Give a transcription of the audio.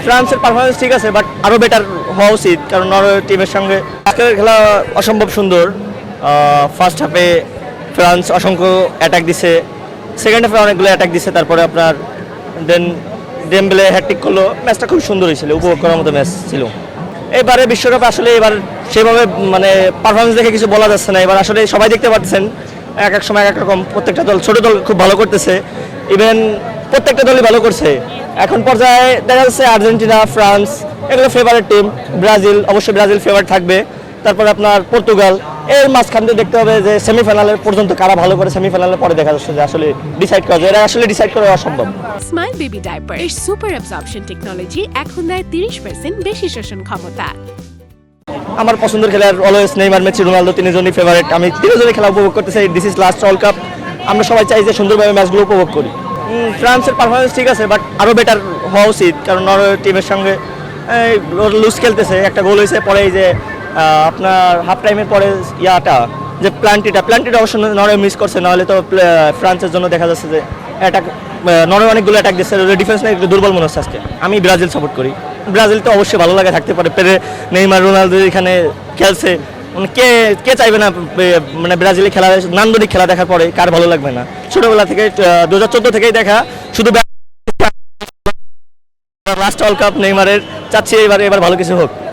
ফ্রান্সের পারফরমেন্স ঠিক আছে, বাট আরও বেটার হওয়া উচিত, কারণ নরওয়ে টিমের সঙ্গে আজকের খেলা অসম্ভব সুন্দর। ফার্স্ট হাফে ফ্রান্স অসংখ্য অ্যাটাক দিছে, সেকেন্ড হাফে অনেকগুলো অ্যাটাক দিছে, তারপরে আপনার দেন ডেমবেলে হ্যাটট্রিক করলো। ম্যাচটা খুব সুন্দর হয়েছিল, উপভোগ করার মতো ম্যাচ ছিল। এবারে বিশ্বকাপে আসলে এবার সেভাবে মানে পারফরমেন্স দেখে কিছু বলা যাচ্ছে না। এবার আসলে সবাই দেখতে পাচ্ছেন এক এক সময় এক এক রকম, প্রত্যেকটা দল, ছোট দল খুব ভালো করতেছে, ইভেন প্রত্যেকটা দলই ভালো করছে। এখন পর্যায়ে দেখা যাচ্ছে আর্জেন্টিনা, ফ্রান্স এগুলো ফেভারিট টিম, ব্রাজিল অবশ্যই ব্রাজিল ফেভারিট থাকবে, তারপরে আপনার পর্তুগাল। এর মাঝখান দিয়ে দেখতে হবে যে সেমিফাইনালের পর্যন্ত কারা ভালো করে, সেমিফাইনালের পরে দেখা যাচ্ছে যে আসলে ডিসাইড করা যায়। এরা আসলে ডিসাইড করা অসম্ভব। স্মাইল বেবি ডাইপার এর সুপার অ্যাবজর্পশন টেকনোলজি এখন দেয় 30% বেশি শোষণ ক্ষমতা। আমার পছন্দের খেলার অলওয়েজ নেইমার, মেসি, রোনালদো, তিনজনই ফেভারিট। আমি তিনজনই খেলা উপভোগ করতে চাই। This is last world cup, আমরা সবাই চাই যে সুন্দরভাবে ম্যাচগুলো উপভোগ করি। ফ্রান্সের পারফরমেন্স ঠিক আছে, বাট আরও বেটার হওয়া উচিত, কারণ নরওয়ে টিমের সঙ্গে লুজ খেলতেছে। একটা গোল হয়েছে পরে, এই যে আপনার হাফ টাইমের পরে যে প্লান্টিটা অবশ্য নরওয়ে মিস করছে, নাহলে তো ফ্রান্সের জন্য দেখা যাচ্ছে যে অ্যাটাক, নরওয়ে অনেকগুলো অ্যাটাক দিচ্ছে, ডিফেন্স একটু দুর্বল মনে হচ্ছে আজকে। আমি ব্রাজিল সাপোর্ট করি। ব্রাজিল তো অবশ্যই ভালো লাগে থাকতে পারে, নেইমার, রোনালদো এখানে খেলছে, কে কে চাইবে না মানে ব্রাজিলের খেলা, নান্দনিক খেলা দেখার পরে কার ভালো লাগবে না। ছোটবেলা থেকে 2014 থেকেই দেখা, শুধু লাস্ট ওয়ার্ল্ড কাপ নেইমারের, চাচ্ছি এবার ভালো কিছু হোক।